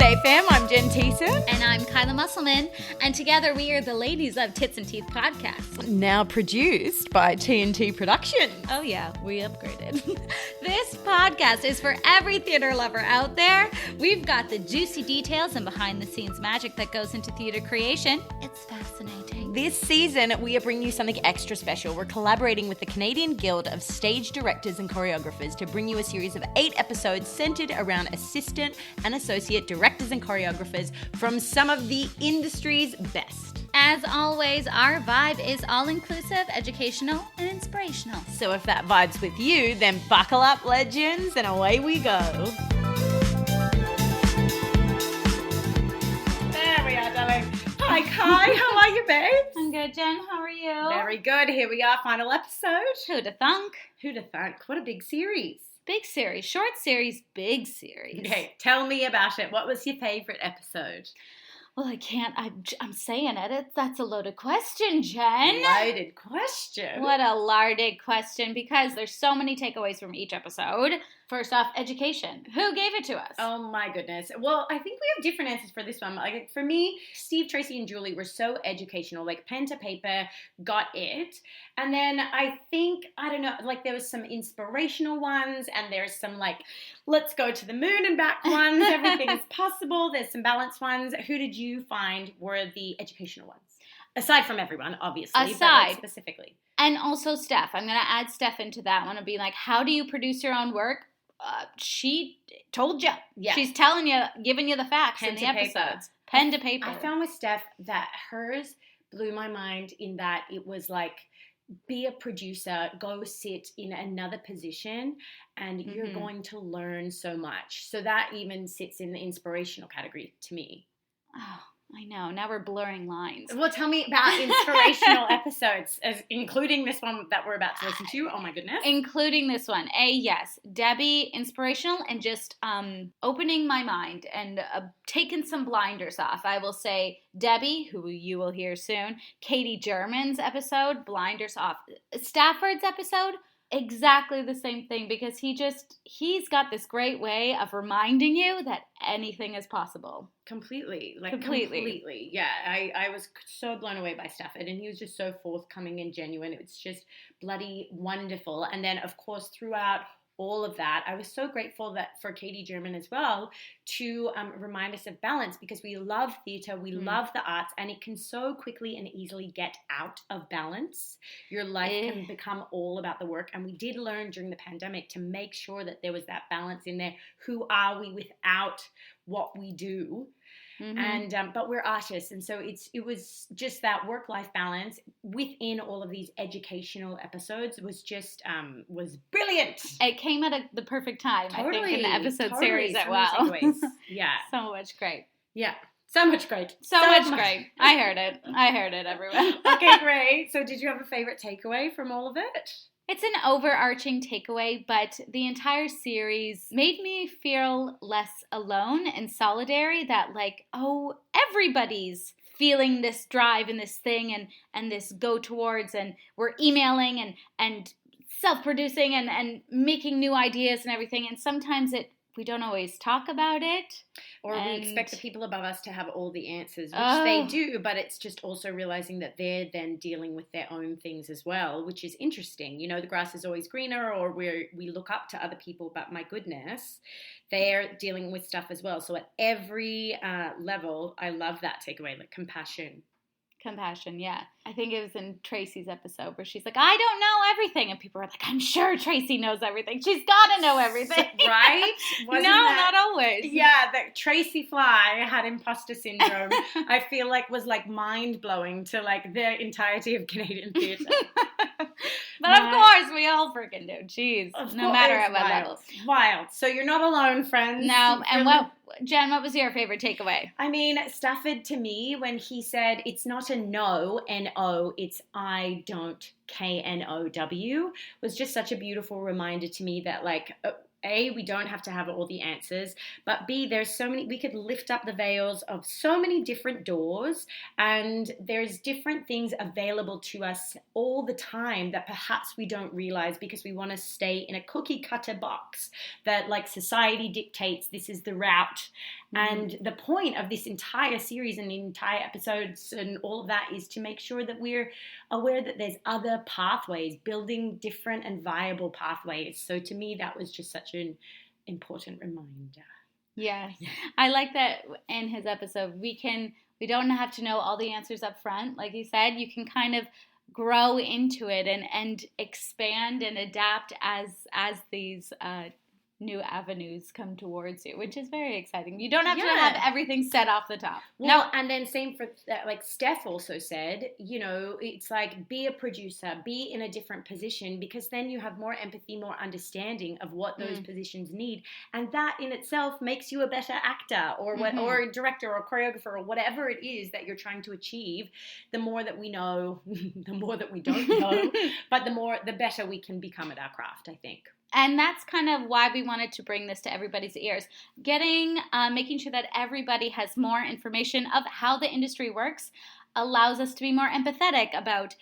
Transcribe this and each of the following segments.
G'day fam, I'm Jen Teeson. And I'm Kyla Musselman, and together we are the ladies of T+T Podcast. Now produced by T+T Productions. Oh yeah, we upgraded. This podcast is for every theater lover out there. We've got the juicy details and behind the scenes magic that goes into theater creation. It's fascinating. This season, we are bringing you something extra special. We're collaborating with the Canadian Guild of Stage Directors and Choreographers to bring you a series of 8 episodes centered around assistant and associate directors and choreographers from some of the industry's best. As always, our vibe is all-inclusive, educational, and inspirational. So if that vibe's with you, then buckle up, legends, and away we go. There we are, darling. Hi, Kai. How are you, babes? I'm good, Jen. How are you? Very good. Here we are, final episode. Who'da thunk? Who'da thunk? What a big series. Big series. Short series, big series. Okay, tell me about it. What was your favorite episode? Well, I can't. I'm saying it. That's a loaded question, Jen. Loaded question? What a larded question, because there's so many takeaways from each episode. First off, education. Who gave it to us? Oh my goodness. Well, I think we have different answers for this one. Like for me, Steve, Tracy, and Julie were so educational, like pen to paper, got it. And then I think, I don't know, like there was some inspirational ones and there's some like, let's go to the moon and back ones. Everything is possible. There's some balanced ones. Who did you find were the educational ones? Aside from everyone, obviously. But like specifically. And also Steph. I'm going to add Steph into that one and be like, how do you produce your own work? She told you. Yeah. She's telling you, giving you the facts in the episodes. Pen to paper. I found with Steph that hers blew my mind in that it was like, be a producer, go sit in another position, and you're going to learn so much. So that even sits in the inspirational category to me. Oh, I know. Now we're blurring lines. Well, tell me about inspirational episodes, including this one that we're about to listen to. Oh, my goodness. Including this one. Yes. Debbie, inspirational and just opening my mind and taking some blinders off. I will say Debbie, who you will hear soon. Katie German's episode, blinders off. Stafford's episode, exactly the same thing, because he's got this great way of reminding you that anything is possible. Completely. Yeah, I was so blown away by Stafford, and he was just so forthcoming and genuine. It was just bloody wonderful. And then, of course, throughout all of that, I was so grateful that for Katie German as well to remind us of balance, because we love theatre, we love the arts, and it can so quickly and easily get out of balance. Your life can become all about the work, and we did learn during the pandemic to make sure that there was that balance in there. Who are we without what we do? And but we're artists, and so it was just that work-life balance within all of these educational episodes was just was brilliant. It came at the perfect time, totally, I think, in the episode series as well. Yeah, so much great. Yeah, so much great. So much great. I heard it, everyone. Okay, great. So, did you have a favorite takeaway from all of it? It's an overarching takeaway, but the entire series made me feel less alone and solidary, that like, oh, everybody's feeling this drive and this thing and this go towards, and we're emailing and self-producing and making new ideas and everything. And sometimes we don't always talk about it. Or we expect the people above us to have all the answers, which they do, but it's just also realizing that they're then dealing with their own things as well, which is interesting. You know, the grass is always greener, or we look up to other people, but my goodness, they're dealing with stuff as well. So at every level, I love that takeaway, like compassion. Compassion, yeah. I think it was in Tracy's episode where she's like, I don't know everything. And people are like, I'm sure Tracy knows everything. She's got to know everything. Right? Not always. Yeah, that Tracy Fly had imposter syndrome, I feel like was like mind-blowing to like the entirety of Canadian theatre. But of course, we all freaking do. Jeez. No matter at what level. Wild. So you're not alone, friends. No. And Jen, what was your favorite takeaway? I mean, Stafford, to me, when he said it's not a no, N-O, it's I don't, K-N-O-W, was just such a beautiful reminder to me that, like, A, we don't have to have all the answers, but B, there's so many, we could lift up the veils of so many different doors, and there's different things available to us all the time that perhaps we don't realize because we want to stay in a cookie cutter box that like society dictates this is the route. And the point of this entire series and entire episodes and all of that is to make sure that we're aware that there's other pathways, building different and viable pathways. So to me, that was just such an important reminder. Yes. I like that in his episode, we don't have to know all the answers up front. Like you said, you can kind of grow into it and expand and adapt as these new avenues come towards you, which is very exciting. You don't have to have everything set off the top. Well, no. And then same for like Steph also said, you know, it's like be a producer, be in a different position, because then you have more empathy, more understanding of what those positions need, and that in itself makes you a better actor or or director or choreographer or whatever it is that you're trying to achieve. The more that we know, the more that we don't know, but the better we can become at our craft, I think. And that's kind of why we wanted to bring this to everybody's ears. Making sure that everybody has more information of how the industry works allows us to be more empathetic about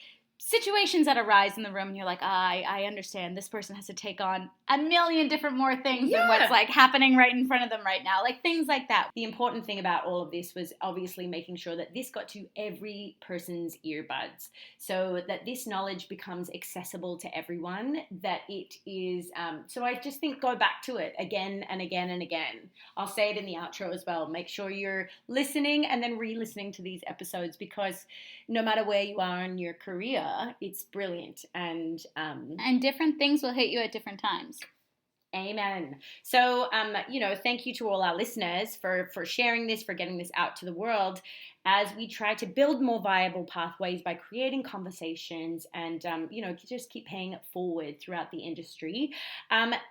situations that arise in the room, and you're like, I understand this person has to take on a million different more things than what's like happening right in front of them right now, like things like that. The important thing about all of this was obviously making sure that this got to every person's earbuds, so that this knowledge becomes accessible to everyone, that it is, so I just think go back to it again and again and again. I'll say it in the outro as well. Make sure you're listening and then re-listening to these episodes, because no matter where you are in your career, it's brilliant, and different things will hit you at different times. Amen. So, thank you to all our listeners for sharing this, for getting this out to the world, as we try to build more viable pathways by creating conversations and, just keep paying it forward throughout the industry.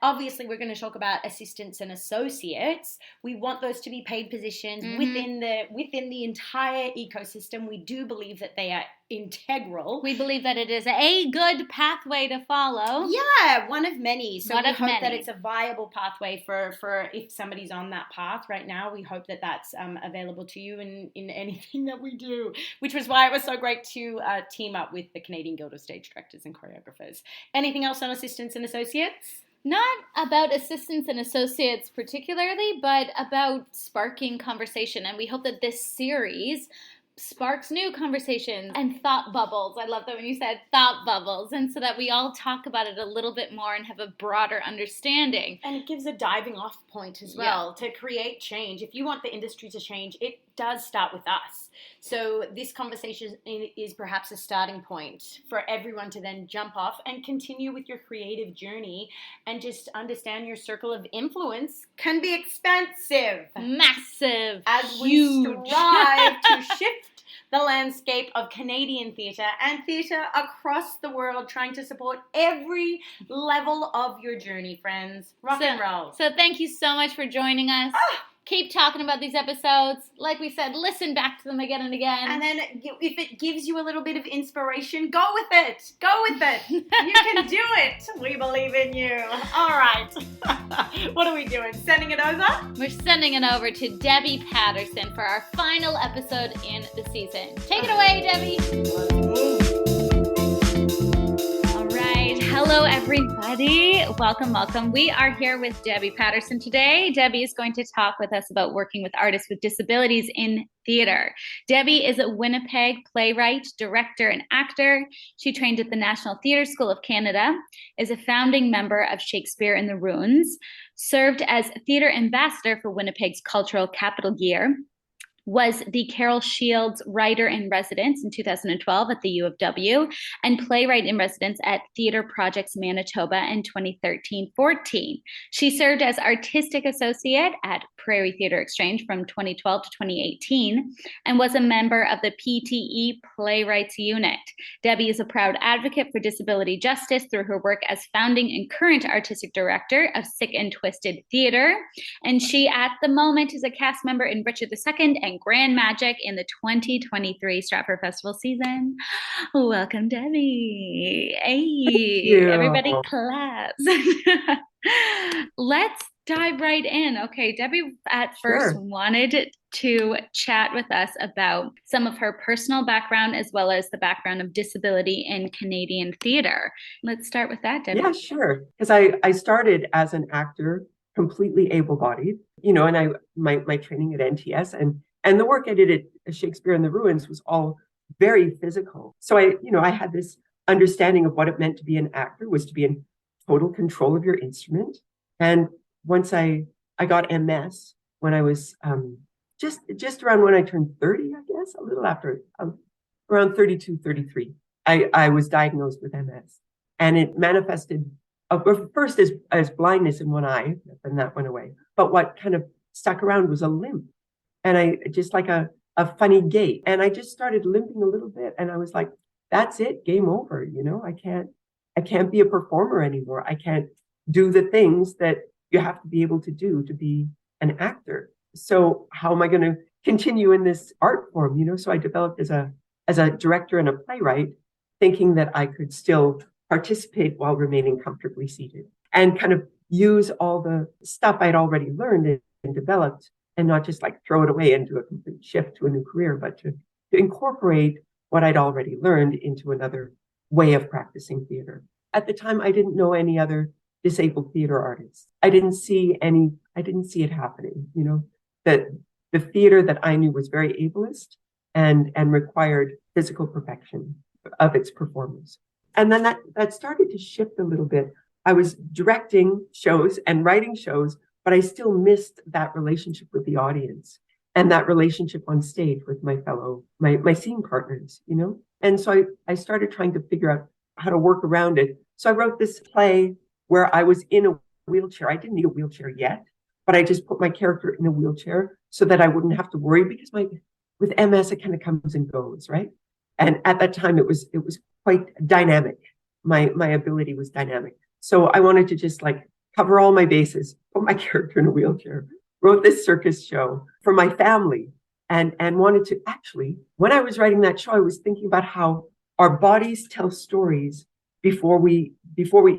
Obviously, we're going to talk about assistants and associates. We want those to be paid positions within the entire ecosystem. We do believe that they are integral. We believe that it is a good pathway to follow. Yeah, one of many. So we hope that it's a viable pathway for if somebody's on that path right now. We hope that that's available to you in anything that we do, which was why it was so great to team up with the Canadian Guild of Stage Directors and Choreographers. Anything else on assistants and associates? Not about assistants and associates particularly, but about sparking conversation. And we hope that this series sparks new conversations and thought bubbles. I love that when you said thought bubbles. And so that we all talk about it a little bit more and have a broader understanding. And it gives a diving off point as well to create change. If you want the industry to change, it does start with us. So this conversation is perhaps a starting point for everyone to then jump off and continue with your creative journey, and just understand your circle of influence can be expansive. Massive. As huge. We strive to shift the landscape of Canadian theatre and theatre across the world, trying to support every level of your journey, friends. Rock and roll. So thank you so much for joining us. Keep talking about these episodes. Like we said, listen back to them again and again. And then if it gives you a little bit of inspiration, go with it. Go with it. You can do it. We believe in you. All right. What are we doing? Sending it over? We're sending it over to Debbie Patterson for our final episode in the season. Take it away, Debbie. Hello, everybody. Welcome. We are here with Debbie Patterson today. Debbie is going to talk with us about working with artists with disabilities in theater. Debbie is a Winnipeg playwright, director, and actor. She trained at the National Theatre School of Canada, is a founding member of Shakespeare in the Runes, served as theater ambassador for Winnipeg's cultural capital year, was the Carol Shields Writer in Residence in 2012 at the U of W, and Playwright in Residence at Theatre Projects Manitoba in 2013-14. She served as Artistic Associate at Prairie Theatre Exchange from 2012 to 2018 and was a member of the PTE Playwrights Unit. Debbie is a proud advocate for disability justice through her work as founding and current artistic director of Sick and Twisted Theatre. And she, at the moment, is a cast member in Richard II and Grand Magic in the 2023 Stratford Festival season. Welcome, Debbie. Hey, everybody claps. Let's dive right in. Okay, Debbie at first wanted to chat with us about some of her personal background as well as the background of disability in Canadian theatre. Let's start with that, Debbie. Yeah, sure. Because I started as an actor, completely able-bodied, and my training at NTS and the work I did at Shakespeare in the Ruins was all very physical. So I had this understanding of what it meant to be an actor was to be in total control of your instrument. And once I got MS when I was just around when I turned 30, I guess, a little after, around 32, 33, I was diagnosed with MS. And it manifested first as blindness in one eye, and that went away. But what kind of stuck around was a limp. And I just like a funny gait. And I just started limping a little bit. And I was like, that's it, game over. I can't be a performer anymore. I can't do the things that you have to be able to do to be an actor. So how am I going to continue in this art form? So I developed as a director and a playwright, thinking that I could still participate while remaining comfortably seated and kind of use all the stuff I'd already learned and developed and not just like throw it away and do a complete shift to a new career, but to incorporate what I'd already learned into another way of practicing theater. At the time, I didn't know any other disabled theater artists. I didn't see it happening, that the theater that I knew was very ableist and required physical perfection of its performers. And then that started to shift a little bit. I was directing shows and writing shows, but I still missed that relationship with the audience and that relationship on stage with my scene partners, And so I started trying to figure out how to work around it. So I wrote this play where I was in a wheelchair. I didn't need a wheelchair yet, but I just put my character in a wheelchair so that I wouldn't have to worry because with MS, it kind of comes and goes, right? And at that time, it was quite dynamic. My ability was dynamic. So I wanted to just like cover all my bases, put my character in a wheelchair, wrote this circus show for my family and wanted to actually, when I was writing that show, I was thinking about how our bodies tell stories before we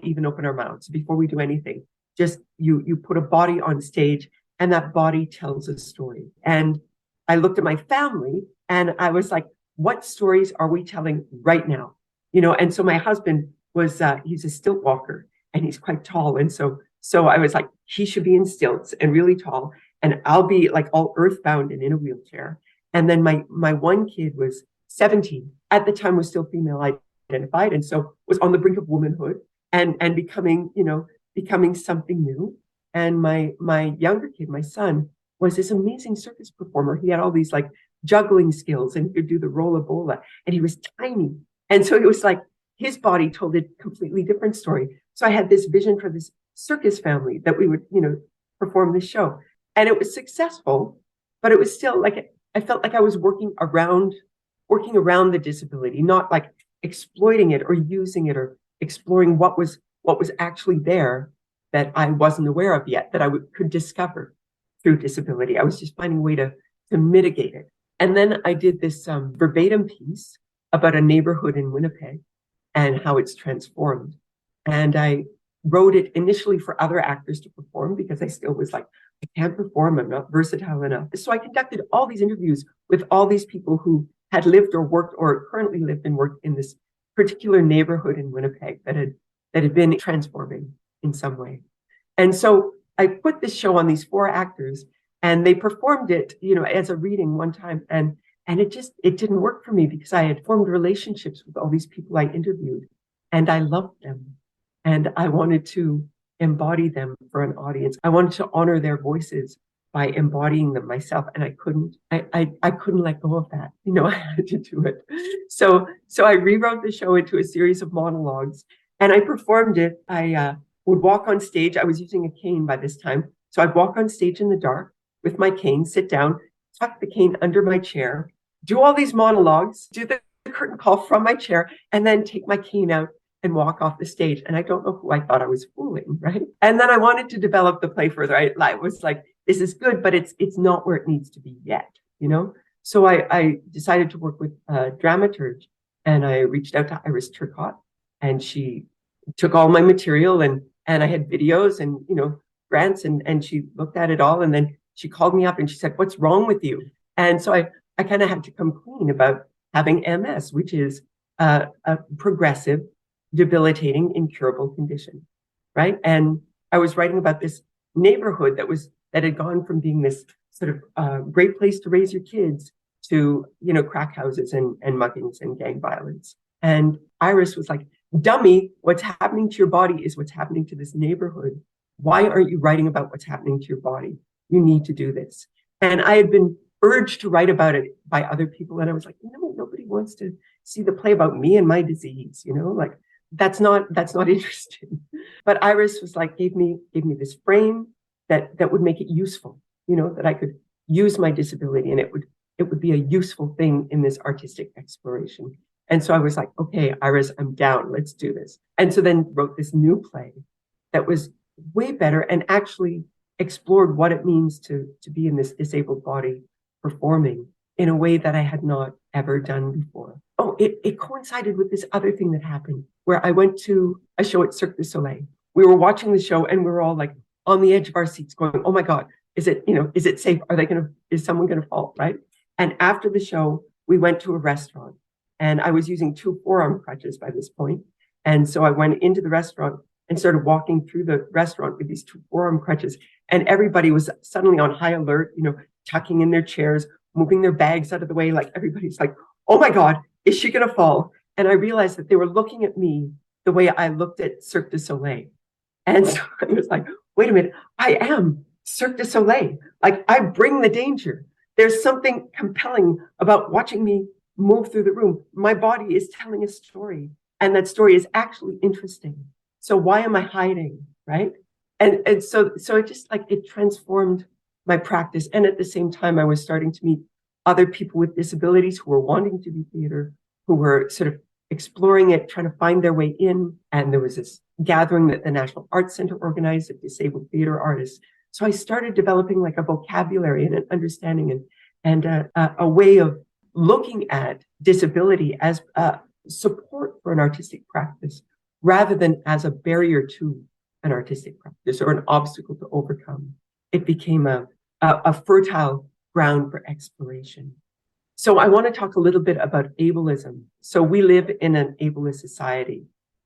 even open our mouths, before we do anything. Just you put a body on stage and that body tells a story. And I looked at my family and I was like, what stories are we telling right now? And so my husband was, he's a stilt walker and he's quite tall. And so I was like, he should be in stilts and really tall. And I'll be like all earthbound and in a wheelchair. And then my one kid was 17, at the time was still female identified. And so was on the brink of womanhood and becoming something new. And my younger kid, my son, was this amazing circus performer. He had all these like juggling skills and he could do the rollabola and he was tiny. And so it was like his body told a completely different story. So I had this vision for this circus family that we would, perform this show. And it was successful, but it was still like, I felt like I was working around the disability, not like exploiting it or using it or exploring what was actually there that I wasn't aware of yet, that I could discover through disability. I was just finding a way to mitigate it. And then I did this verbatim piece about a neighborhood in Winnipeg and how it's transformed. And I wrote it initially for other actors to perform because I still was like, I can't perform, I'm not versatile enough. So I conducted all these interviews with all these people who had lived or worked or currently lived and worked in this particular neighborhood in Winnipeg that had been transforming in some way. And so I put this show on these 4 actors and they performed it, as a reading one time. And it didn't work for me because I had formed relationships with all these people I interviewed and I loved them. And I wanted to embody them for an audience. I wanted to honor their voices by embodying them myself. And I couldn't let go of that. I had to do it. So I rewrote the show into a series of monologues and I performed it. I would walk on stage. I was using a cane by this time. So I'd walk on stage in the dark with my cane, sit down, tuck the cane under my chair, do all these monologues, do the curtain call from my chair, and then take my cane out and walk off the stage. And I don't know who I thought I was fooling, right? And then I wanted to develop the play further. I was like, this is good, but it's not where it needs to be yet, you know? So I decided to work with a dramaturg, and I reached out to Iris Turcotte, and she took all my material, and I had videos and, you know, grants, and she looked at it all, and then she called me up and she said, what's wrong with you? And so I kind of had to come clean about having MS, which is a progressive, debilitating, incurable condition, right? And I was writing about this neighborhood that had gone from being this sort of great place to raise your kids to, you know, crack houses and muggings and gang violence. And Iris was like, dummy, what's happening to your body is what's happening to this neighborhood. Why aren't you writing about what's happening to your body? You need to do this. And I had been urged to write about it by other people. And I was like, no, nobody wants to see the play about me and my disease, you know, like that's not interesting. But Iris was like, gave me this frame that would make it useful, you know, that I could use my disability and it would be a useful thing in this artistic exploration. And so I was like, okay, Iris, I'm down. Let's do this. And so then wrote this new play that was way better and actually explored what it means to be in this disabled body performing in a way that I had not ever done before. Oh, it coincided with this other thing that happened where I went to a show at Cirque du Soleil. We were watching the show and we were all like on the edge of our seats going, oh my God, is it safe? Is someone going to fall, right? And after the show, we went to a restaurant and I was using 2 forearm crutches by this point. And so I went into the restaurant and started walking through the restaurant with these 2 forearm crutches. And everybody was suddenly on high alert, you know, tucking in their chairs, moving their bags out of the way. Like everybody's like, oh my God, is she going to fall? And I realized that they were looking at me the way I looked at Cirque du Soleil. And so I was like, wait a minute, I am Cirque du Soleil. Like I bring the danger. There's something compelling about watching me move through the room. My body is telling a story and that story is actually interesting. So why am I hiding, right? And so it just like, it transformed my practice. And at the same time, I was starting to meet other people with disabilities who were wanting to do theater, who were sort of exploring it, trying to find their way in. And there was this gathering that the National Arts Center organized of disabled theater artists. So I started developing like a vocabulary and an understanding and a way of looking at disability as a support for an artistic practice rather than as a barrier to an artistic practice or an obstacle to overcome. It became a fertile ground for exploration. So I want to talk a little bit about ableism. So we live in an ableist society.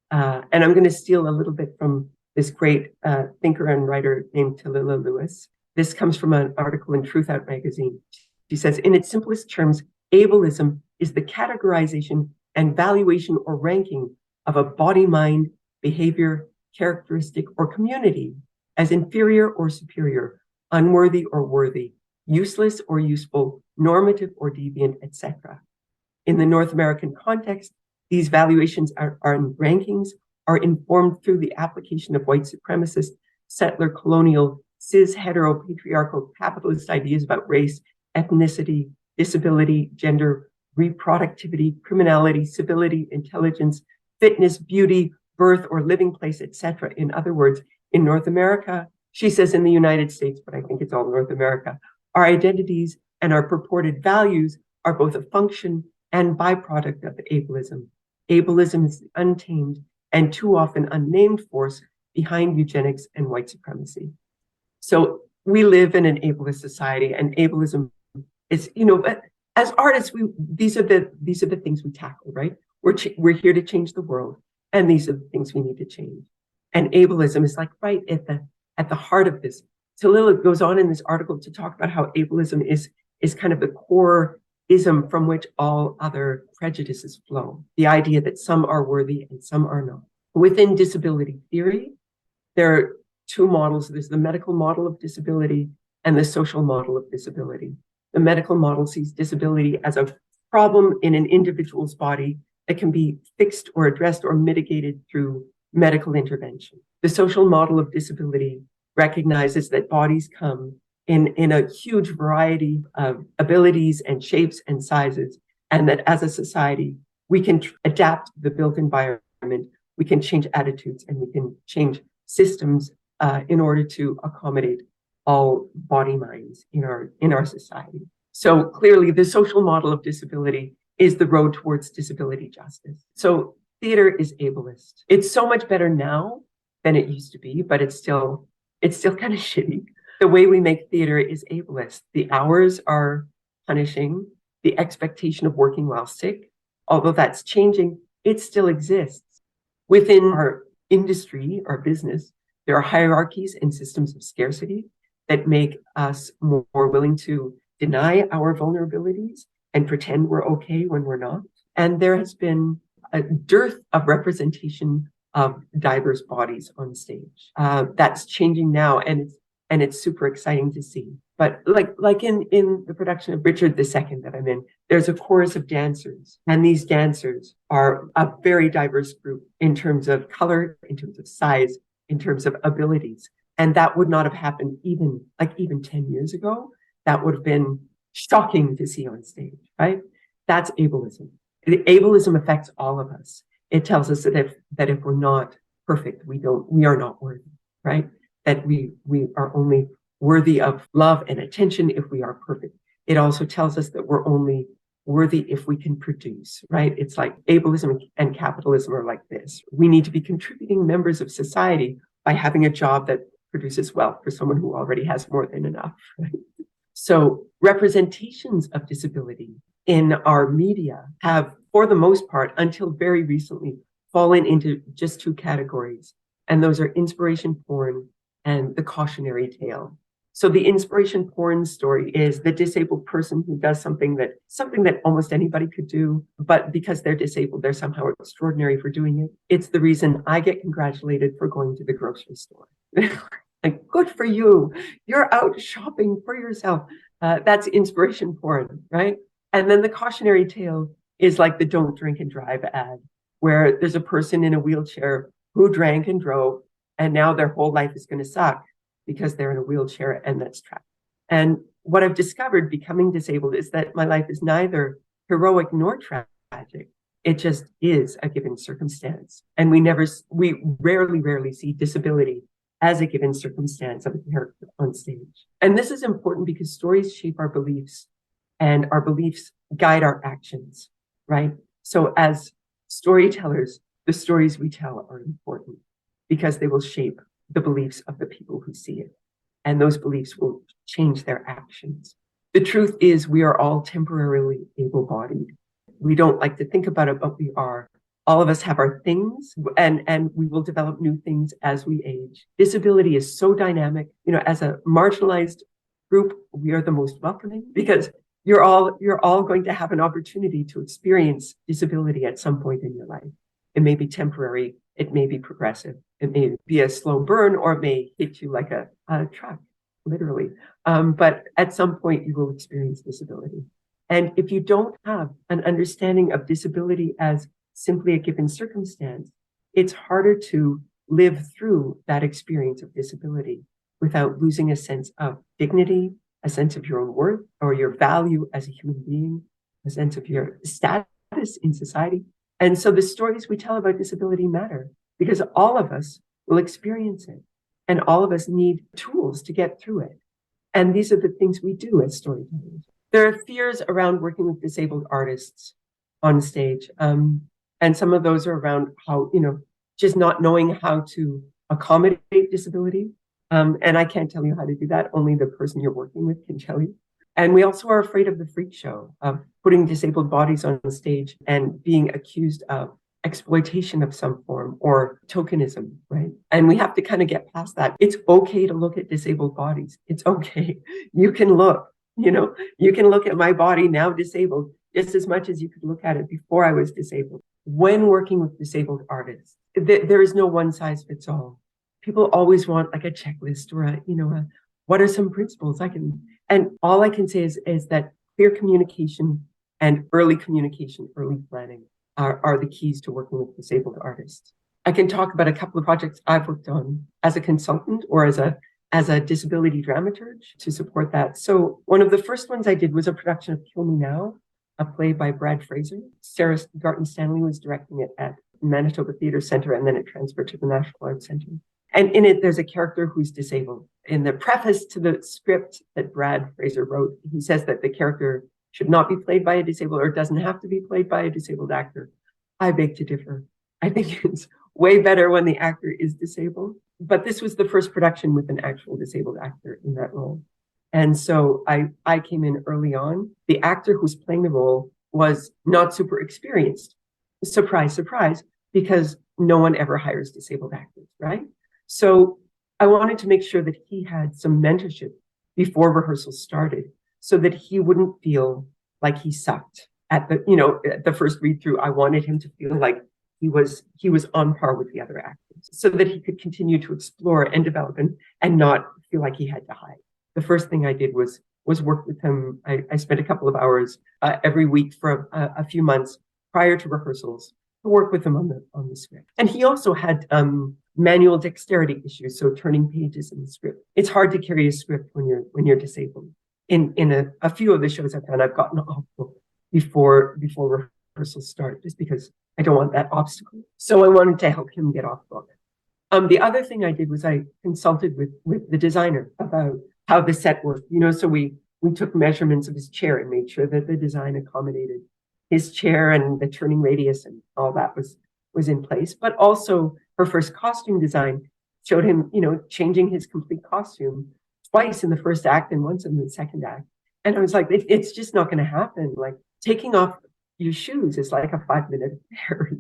And I'm going to steal a little bit from this great thinker and writer named Tallulah Lewis. This comes from an article in Truth Out magazine. She says, in its simplest terms, ableism is the categorization and valuation or ranking of a body, mind, behavior, characteristic, or community as inferior or superior, unworthy or worthy, useless or useful, normative or deviant, etc. In the North American context, these valuations and rankings are informed through the application of white supremacist, settler, colonial, cis, hetero, patriarchal, capitalist ideas about race, ethnicity, disability, gender, reproductivity, criminality, civility, intelligence, fitness, beauty, birth, or living place, etc. In other words, in North America, she says in the United States, but I think it's all North America, our identities and our purported values are both a function and byproduct of ableism. Ableism is the untamed and too often unnamed force behind eugenics and white supremacy. So we live in an ableist society, and ableism is, you know, as artists, these are the things we tackle, right? We're here to change the world, and these are the things we need to change. And ableism is like right at the heart of this. Tallulah goes on in this article to talk about how ableism is kind of the core ism from which all other prejudices flow. The idea that some are worthy and some are not. Within disability theory, there are 2 models. There's the medical model of disability and the social model of disability. The medical model sees disability as a problem in an individual's body that can be fixed or addressed or mitigated through medical intervention. The social model of disability recognizes that bodies come in a huge variety of abilities and shapes and sizes, and that as a society, we can adapt the built environment, we can change attitudes, and we can change systems in order to accommodate all body minds in our society. So clearly, the social model of disability is the road towards disability justice. So theater is ableist. It's so much better now than it used to be, but it's still kind of shitty. The way we make theater is ableist. The hours are punishing. The expectation of working while sick, although that's changing, it still exists. Within our industry, our business, there are hierarchies and systems of scarcity that make us more willing to deny our vulnerabilities and pretend we're okay when we're not. And there has been a dearth of representation of diverse bodies on stage. That's changing now, and it's super exciting to see. But like in the production of Richard II that I'm in, there's a chorus of dancers, and these dancers are a very diverse group in terms of color, in terms of size, in terms of abilities. And that would not have happened even 10 years ago. That would have been shocking to see on stage, right? That's ableism. The ableism affects all of us. It tells us that if we're not perfect, we are not worthy, right? That we are only worthy of love and attention if we are perfect. It also tells us that we're only worthy if we can produce, right? It's like ableism and capitalism are like this. We need to be contributing members of society by having a job that produces wealth for someone who already has more than enough, right? So representations of disability in our media have, for the most part, until very recently, fallen into just two categories. And those are inspiration porn and the cautionary tale. So the inspiration porn story is the disabled person who does something that almost anybody could do, but because they're disabled, they're somehow extraordinary for doing it. It's the reason I get congratulated for going to the grocery store. Like, good for you. You're out shopping for yourself. That's inspiration porn, right? And then the cautionary tale is like the don't drink and drive ad, where there's a person in a wheelchair who drank and drove, and now their whole life is going to suck because they're in a wheelchair and that's trapped. And what I've discovered becoming disabled is that my life is neither heroic nor tragic. It just is a given circumstance. And we rarely see disability as a given circumstance of a character on stage. And this is important because stories shape our beliefs and our beliefs guide our actions, right? So as storytellers, the stories we tell are important because they will shape the beliefs of the people who see it. And those beliefs will change their actions. The truth is we are all temporarily able-bodied. We don't like to think about it, but we are. All of us have our things, and we will develop new things as we age. Disability is so dynamic. You know, as a marginalized group, we are the most welcoming because you're all going to have an opportunity to experience disability at some point in your life. It may be temporary, it may be progressive, it may be a slow burn, or it may hit you like a truck, literally. But at some point, you will experience disability. And if you don't have an understanding of disability as simply a given circumstance, it's harder to live through that experience of disability without losing a sense of dignity, a sense of your own worth or your value as a human being, a sense of your status in society. And so the stories we tell about disability matter because all of us will experience it and all of us need tools to get through it. And these are the things we do as storytellers. There are fears around working with disabled artists on stage. And some of those are around how, just not knowing how to accommodate disability. And I can't tell you how to do that. Only the person you're working with can tell you. And we also are afraid of the freak show, of putting disabled bodies on stage and being accused of exploitation of some form or tokenism, right? And we have to kind of get past that. It's okay to look at disabled bodies. It's okay. You can look, you can look at my body now disabled just as much as you could look at it before I was disabled. When working with disabled artists, there is no one size fits all. People always want like a checklist or what are some principles and all I can say is that clear communication and early planning are the keys to working with disabled artists. I can talk about a couple of projects I've worked on as a consultant or as as a disability dramaturg to support that. So one of the first ones I did was a production of Kill Me Now, a play by Brad Fraser. Sarah Garton Stanley was directing it at Manitoba Theatre Centre, and then it transferred to the National Arts Centre. And in it, there's a character who's disabled. In the preface to the script that Brad Fraser wrote, he says that the character should not be played by a disabled, or doesn't have to be played by a disabled actor. I beg to differ. I think it's way better when the actor is disabled. But this was the first production with an actual disabled actor in that role. And so I came in early on. The actor who's playing the role was not super experienced. Surprise, surprise, because no one ever hires disabled actors, right? So I wanted to make sure that he had some mentorship before rehearsals started so that he wouldn't feel like he sucked at the first read through. I wanted him to feel like he was on par with the other actors so that he could continue to explore and develop and not feel like he had to hide. The first thing I did was work with him. I spent a couple of hours every week for a few months prior to rehearsals to work with him on the script. And he also had manual dexterity issues, so turning pages in the script. It's hard to carry a script when you're disabled. In a few of the shows I've done, I've gotten off book before rehearsals start, just because I don't want that obstacle. So I wanted to help him get off book. The other thing I did was I consulted with the designer about how the set worked. So we took measurements of his chair and made sure that the design accommodated his chair and the turning radius and all that was in place. But also her first costume design showed him, changing his complete costume twice in the first act and once in the second act. And I was like, it's just not going to happen. Like taking off your shoes is like a 5-minute affair,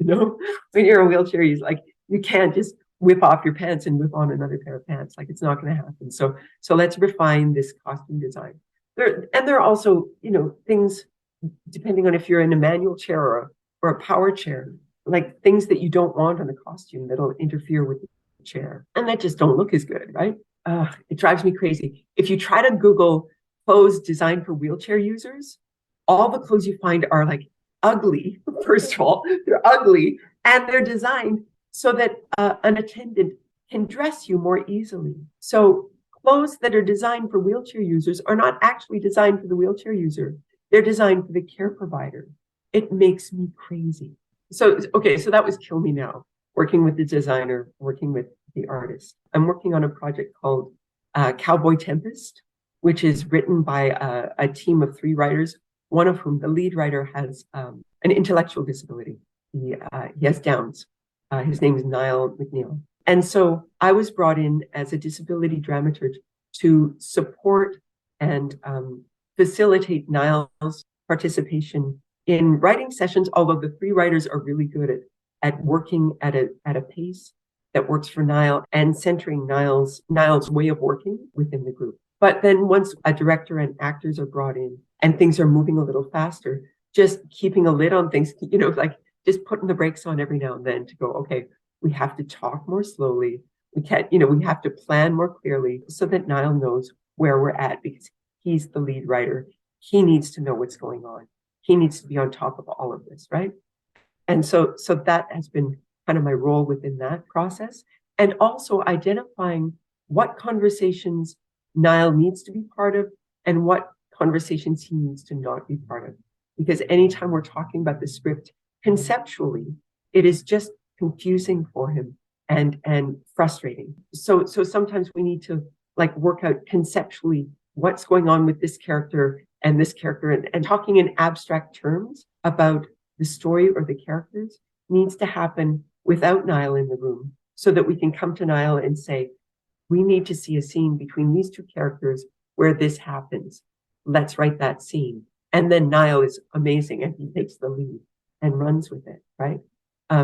when you're in a wheelchair, you can't just whip off your pants and whip on another pair of pants. Like it's not going to happen. So let's refine this costume design. There are also, things depending on if you're in a manual chair or a power chair, like things that you don't want on the costume that'll interfere with the chair and that just don't look as good, right? It drives me crazy. If you try to Google clothes designed for wheelchair users, all the clothes you find are like ugly. First of all, they're ugly and they're designed so that an attendant can dress you more easily. So clothes that are designed for wheelchair users are not actually designed for the wheelchair user. They're designed for the care provider. It makes me crazy. So that was Kill Me Now, working with the designer, working with the artist. I'm working on a project called Cowboy Tempest, which is written by a team of 3 writers, one of whom, the lead writer, has an intellectual disability. He has Downs. His name is Niall McNeil. And so I was brought in as a disability dramaturg to support and facilitate Niall's participation in writing sessions, although the 3 writers are really good at working at a pace that works for Niall and centering Niall's way of working within the group. But then once a director and actors are brought in and things are moving a little faster, just keeping a lid on things, like just putting the brakes on every now and then to go, okay, we have to talk more slowly. We can't, we have to plan more clearly so that Niall knows where we're at because he's the lead writer. He needs to know what's going on. He needs to be on top of all of this, right? And so that has been kind of my role within that process. And also identifying what conversations Niall needs to be part of and what conversations he needs to not be part of. Because anytime we're talking about the script conceptually, it is just confusing for him and frustrating. So sometimes we need to work out conceptually what's going on with this character and this character and talking in abstract terms about the story or the characters needs to happen without Niall in the room so that we can come to Niall and say, we need to see a scene between these 2 characters where this happens. Let's write that scene. And then Niall is amazing and he takes the lead and runs with it, right?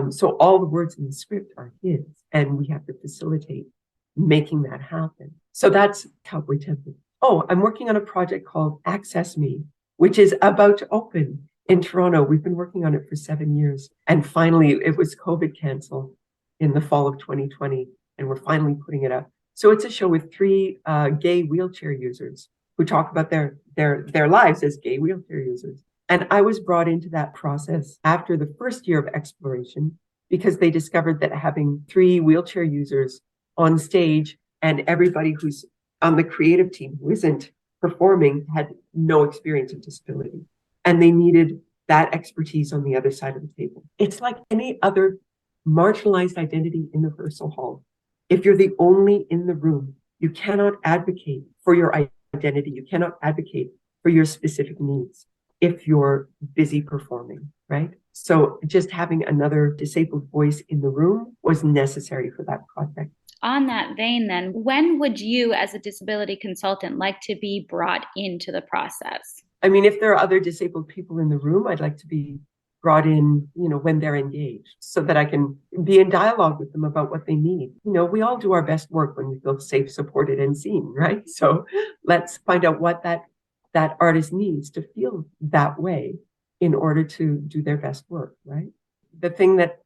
So all the words in the script are his and we have to facilitate making that happen. So that's Cowboy Tempest. Oh, I'm working on a project called Access Me, which is about to open in Toronto. We've been working on it for 7 years. And finally, it was COVID canceled in the fall of 2020. And we're finally putting it up. So it's a show with 3 gay wheelchair users who talk about their lives as gay wheelchair users. And I was brought into that process after the first year of exploration because they discovered that having 3 wheelchair users on stage and everybody who's on the creative team who isn't performing had no experience of disability, and they needed that expertise on the other side of the table. It's like any other marginalized identity in the rehearsal hall. If you're the only in the room, you cannot advocate for your identity. You cannot advocate for your specific needs if you're busy performing, right? So just having another disabled voice in the room was necessary for that project. On that vein, then, when would you, as a disability consultant, like to be brought into the process? I mean, if there are other disabled people in the room, I'd like to be brought in, when they're engaged, so that I can be in dialogue with them about what they need. We all do our best work when we feel safe, supported, and seen, right? So let's find out what that artist needs to feel that way in order to do their best work, right? The thing that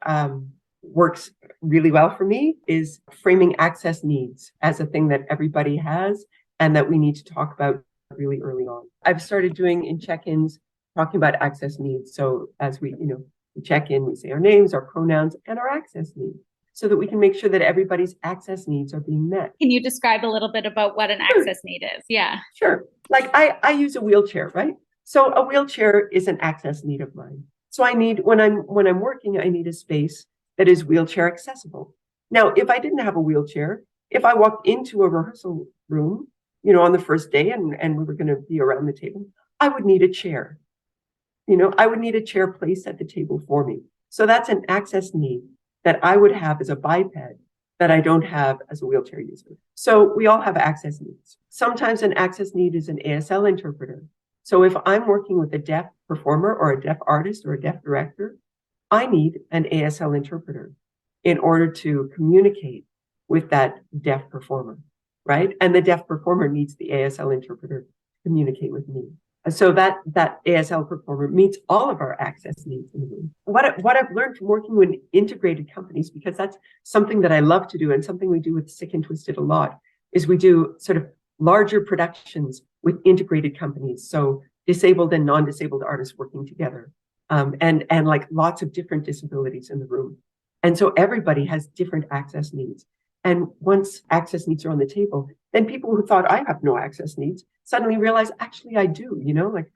works really well for me is framing access needs as a thing that everybody has and that we need to talk about really early on. I've started doing in check-ins talking about access needs. So as we check in, we say our names, our pronouns, and our access needs, so that we can make sure that everybody's access needs are being met. Can you describe a little bit about what an access need is? Yeah. Sure. Like I use a wheelchair, right? So a wheelchair is an access need of mine. So I need, when I'm working, I need a space that is wheelchair accessible. Now, if I didn't have a wheelchair, if I walked into a rehearsal room, on the first day and we were going to be around the table, I would need a chair. I would need a chair placed at the table for me. So that's an access need that I would have as a biped that I don't have as a wheelchair user. So we all have access needs. Sometimes an access need is an ASL interpreter. So if I'm working with a deaf performer or a deaf artist or a deaf director, I need an ASL interpreter in order to communicate with that deaf performer, right? And the deaf performer needs the ASL interpreter to communicate with me. So that ASL performer meets all of our access needs in the room. What I've learned from working with integrated companies, because that's something that I love to do and something we do with Sick and Twisted a lot, is we do sort of larger productions with integrated companies. So disabled and non-disabled artists working together, and like lots of different disabilities in the room. And so everybody has different access needs. And once access needs are on the table, then people who thought I have no access needs suddenly realize, actually, I do. Like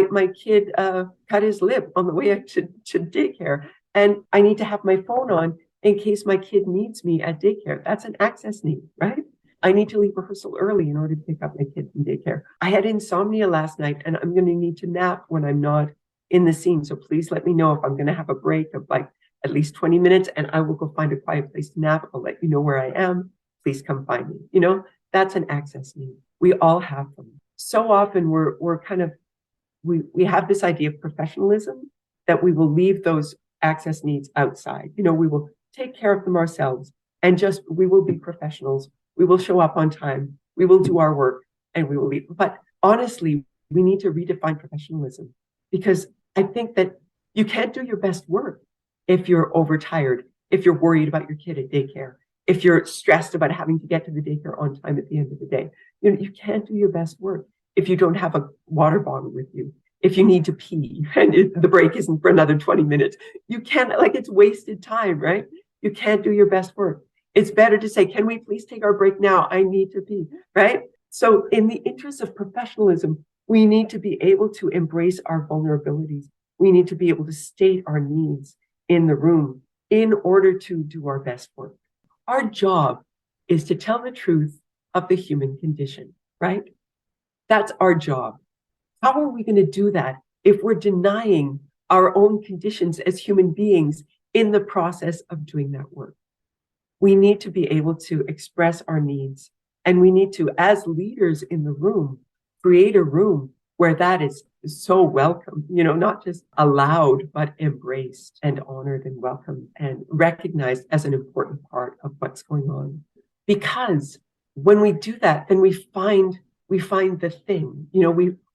my kid cut his lip on the way to daycare, and I need to have my phone on in case my kid needs me at daycare. That's an access need, right? I need to leave rehearsal early in order to pick up my kid from daycare. I had insomnia last night, and I'm going to need to nap when I'm not in the scene. So please let me know if I'm going to have a break of like at least 20 minutes, and I will go find a quiet place to nap. I'll let you know where I am. Please come find me. That's an access need. We all have them. So often we're kind of, we have this idea of professionalism that we will leave those access needs outside. We will take care of them ourselves and we will be professionals. We will show up on time. We will do our work and we will leave. But honestly, we need to redefine professionalism, because I think that you can't do your best work if you're overtired, if you're worried about your kid at daycare, if you're stressed about having to get to the daycare on time at the end of the day. You can't do your best work if you don't have a water bottle with you, if you need to pee and the break isn't for another 20 minutes. You can't, it's wasted time, right? You can't do your best work. It's better to say, can we please take our break now? I need to pee, right? So in the interest of professionalism, we need to be able to embrace our vulnerabilities. We need to be able to state our needs in the room in order to do our best work. Our job is to tell the truth of the human condition, right? That's our job. How are we going to do that if we're denying our own conditions as human beings in the process of doing that work? We need to be able to express our needs, and we need to, as leaders in the room, create a room where that is so welcome, not just allowed, but embraced and honored and welcomed and recognized as an important part of what's going on. Because when we do that, then we find the thing,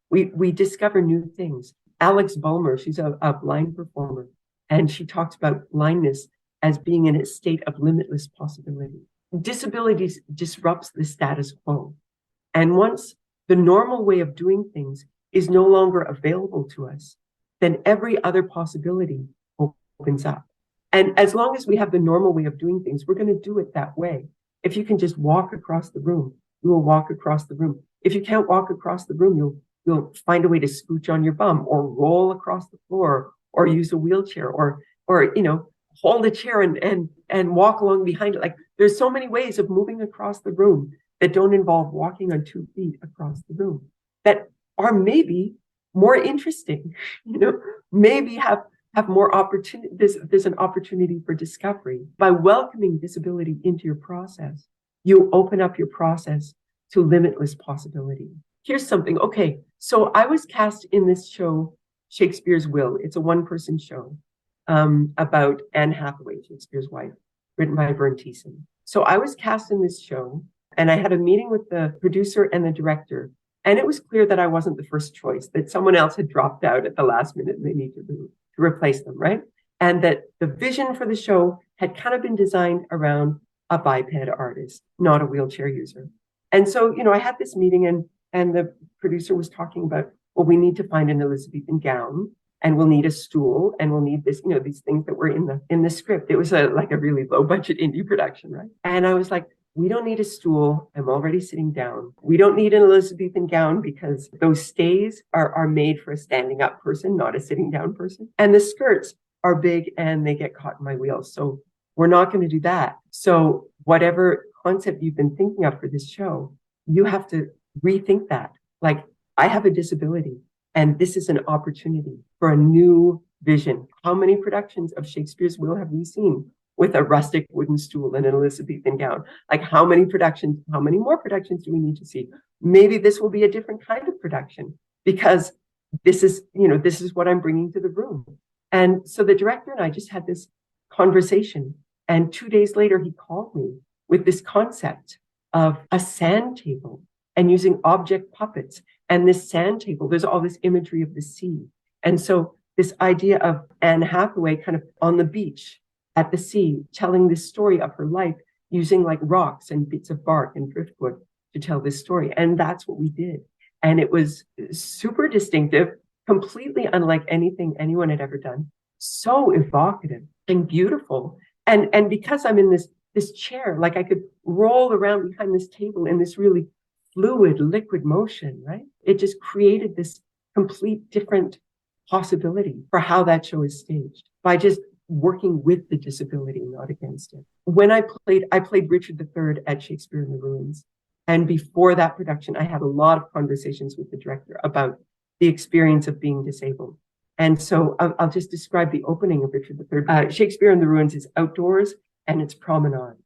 we discover new things. Alex Bulmer, she's a blind performer, and she talks about blindness as being in a state of limitless possibility. Disability disrupts the status quo. And once the normal way of doing things is no longer available to us, then every other possibility opens up. And as long as we have the normal way of doing things, we're going to do it that way. If you can just walk across the room you will walk across the room. If you can't walk across the room, you'll find a way to scooch on your bum or roll across the floor or use a wheelchair or hold a chair and walk along behind it. Like there's so many ways of moving across the room that don't involve walking on 2 feet across the room that are maybe more interesting, maybe have more opportunity. There's an opportunity for discovery. By welcoming disability into your process, you open up your process to limitless possibility. Here's something. Okay, so I was cast in this show, Shakespeare's Will. It's a one-person show about Anne Hathaway, Shakespeare's wife, written by Vern Thiessen. So I was cast in this show, and I had a meeting with the producer and the director, and it was clear that I wasn't the first choice, that someone else had dropped out at the last minute and they needed to replace them, right? And that the vision for the show had kind of been designed around a biped artist, not a wheelchair user. And so, I had this meeting and the producer was talking about, well, we need to find an Elizabethan gown and we'll need a stool and we'll need this, these things that were in the script. It was like a really low budget indie production, right? And I was like, we don't need a stool. I'm already sitting down. We don't need an Elizabethan gown because those stays are made for a standing up person, not a sitting down person. And the skirts are big and they get caught in my wheels. So we're not going to do that. So whatever concept you've been thinking of for this show, you have to rethink that. Like, I have a disability and this is an opportunity for a new vision. How many productions of Shakespeare's Will have we seen with a rustic wooden stool and an Elizabethan gown? Like how many more productions do we need to see? Maybe this will be a different kind of production because this is what I'm bringing to the room. And so the director and I just had this conversation. And 2 days later, he called me with this concept of a sand table and using object puppets. And this sand table, there's all this imagery of the sea. And so this idea of Anne Hathaway kind of on the beach at the sea, telling this story of her life, using like rocks and bits of bark and driftwood to tell this story. And that's what we did. And it was super distinctive, completely unlike anything anyone had ever done. So evocative and beautiful. And because I'm in this chair, like I could roll around behind this table in this really fluid, liquid motion, right? It just created this complete different possibility for how that show is staged by just working with the disability, not against it. When I played Richard III at Shakespeare in the Ruins. And before that production, I had a lot of conversations with the director about the experience of being disabled. And so I'll just describe the opening of Richard III. Shakespeare in the Ruins is outdoors and it's promenade.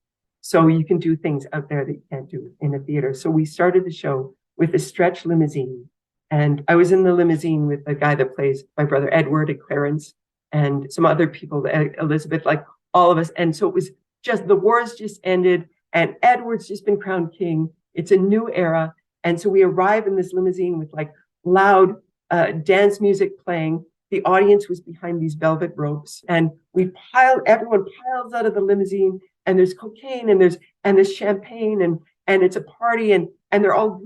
So you can do things out there that you can't do in a theater. So we started the show with a stretch limousine. And I was in the limousine with the guy that plays my brother Edward and Clarence and some other people, Elizabeth, like all of us. And so it was just, the wars just ended and Edward's just been crowned king. It's a new era. And so we arrive in this limousine with like loud dance music playing. The audience was behind these velvet ropes and everyone piles out of the limousine and there's cocaine and there's champagne and it's a party and they're all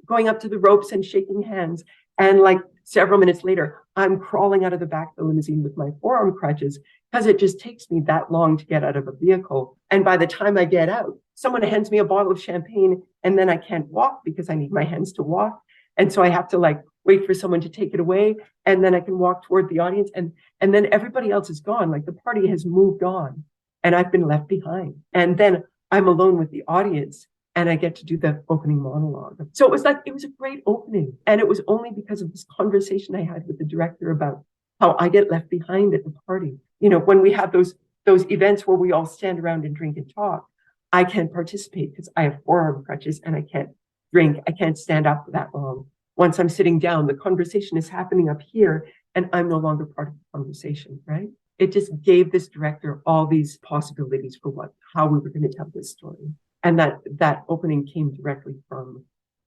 going up to the ropes and shaking hands. And like several minutes later, I'm crawling out of the back of the limousine with my forearm crutches because it just takes me that long to get out of a vehicle. And by the time I get out, someone hands me a bottle of champagne and then I can't walk because I need my hands to walk. And so I have to like wait for someone to take it away. And then I can walk toward the audience and then everybody else is gone. Like the party has moved on and I've been left behind. And then I'm alone with the audience and I get to do the opening monologue. So it was a great opening. And it was only because of this conversation I had with the director about how I get left behind at the party. When we have those events where we all stand around and drink and talk, I can't participate because I have forearm crutches and I can't drink. I can't stand up for that long. Once I'm sitting down, the conversation is happening up here and I'm no longer part of the conversation, right? It just gave this director all these possibilities for how we were going to tell this story. And that opening came directly from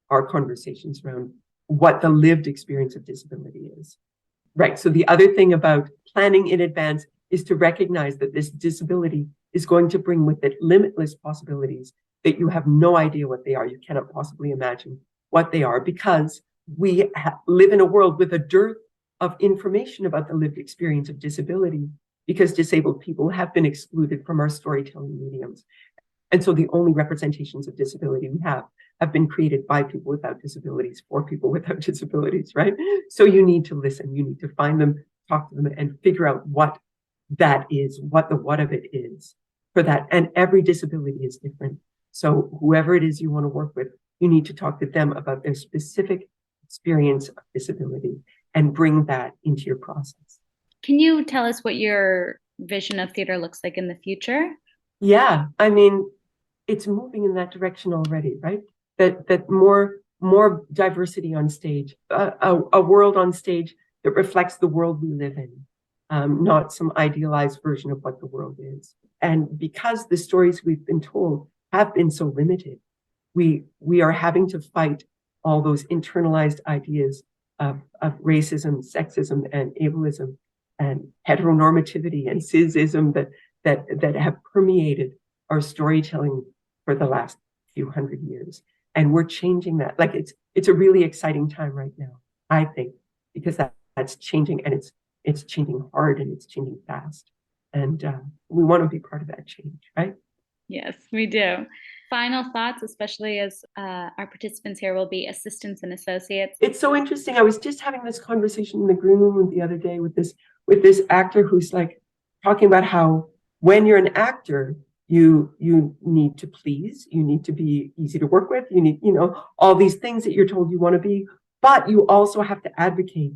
our conversations around what the lived experience of disability is. Right. So the other thing about planning in advance is to recognize that this disability is going to bring with it limitless possibilities that you have no idea what they are. You cannot possibly imagine what they are because we live in a world with a dearth of information about the lived experience of disability because disabled people have been excluded from our storytelling mediums. And so the only representations of disability we have have been created by people without disabilities, for people without disabilities, right? So you need to listen, you need to find them, talk to them, and figure out what that is, what the what of it is for that. And every disability is different. So whoever it is you want to work with, you need to talk to them about their specific experience of disability and bring that into your process. Can you tell us what your vision of theater looks like in the future? Yeah, I mean, it's moving in that direction already, right? That more diversity on stage, a world on stage that reflects the world we live in, not some idealized version of what the world is. And because the stories we've been told have been so limited, we are having to fight all those internalized ideas of racism, sexism, and ableism, and heteronormativity and cisism that have permeated our storytelling for the last few hundred years. And we're changing that. Like it's a really exciting time right now, I think, because that's changing, and it's changing hard, and it's changing fast. And we want to be part of that change, right? Yes, we do. Final thoughts, especially as our participants here will be assistants and associates. It's so interesting. I was just having this conversation in the green room the other day with this actor who's like talking about how when you're an actor, you need to please, you need to be easy to work with, you need, all these things that you're told you want to be, but you also have to advocate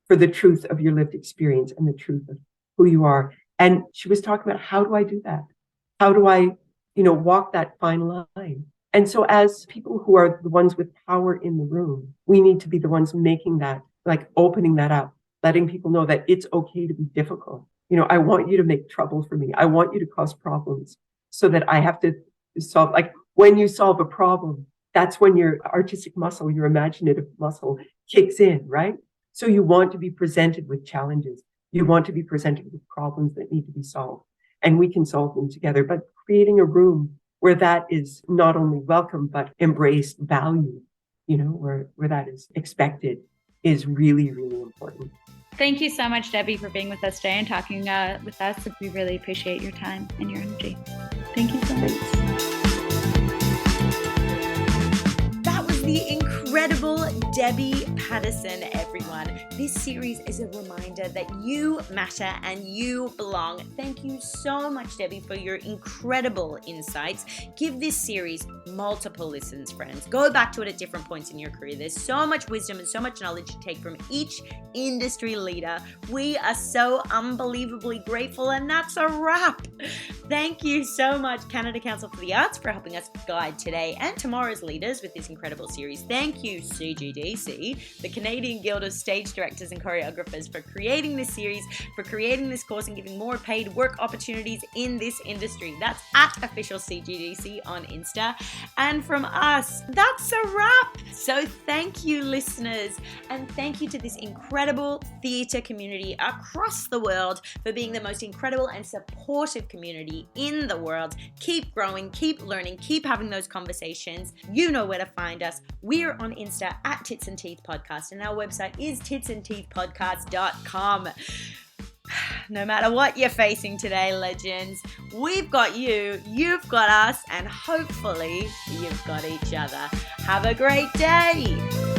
for the truth of your lived experience and the truth of who you are. And she was talking about, how do I do that? How do I, walk that fine line? And so as people who are the ones with power in the room, we need to be the ones making that, like opening that up, letting people know that it's okay to be difficult. I want you to make trouble for me. I want you to cause problems so that I have to solve, like when you solve a problem, that's when your artistic muscle, your imaginative muscle kicks in, right? So you want to be presented with challenges. You want to be presented with problems that need to be solved, and we can solve them together. But creating a room where that is not only welcome, but embraced, valued, where that is expected is really, really important. Thank you so much, Debbie, for being with us today and talking with us. We really appreciate your time and your energy. Thank you so much. That was the incredible Debbie Patterson, everyone. This series is a reminder that you matter and you belong. Thank you so much, Debbie, for your incredible insights. Give this series multiple listens, friends. Go back to it at different points in your career. There's so much wisdom and so much knowledge to take from each industry leader. We are so unbelievably grateful, and that's a wrap. Thank you so much, Canada Council for the Arts, for helping us guide today and tomorrow's leaders with this incredible series. Thank you, CGDC, the Canadian Guild of Stage Directors and Choreographers, for creating this series, for creating this course and giving more paid work opportunities in this industry. That's at official CGDC on Insta. And from us, that's a wrap. So thank you, listeners, and thank you to this incredible theatre community across the world for being the most incredible and supportive community in the world. Keep growing, keep learning, keep having those conversations. You know where to find us. We're on Insta at Tits and Teeth Podcast, and our website is titsandteethpodcast.com. No matter what you're facing today, legends, we've got you, you've got us, and hopefully you've got each other. Have a great day.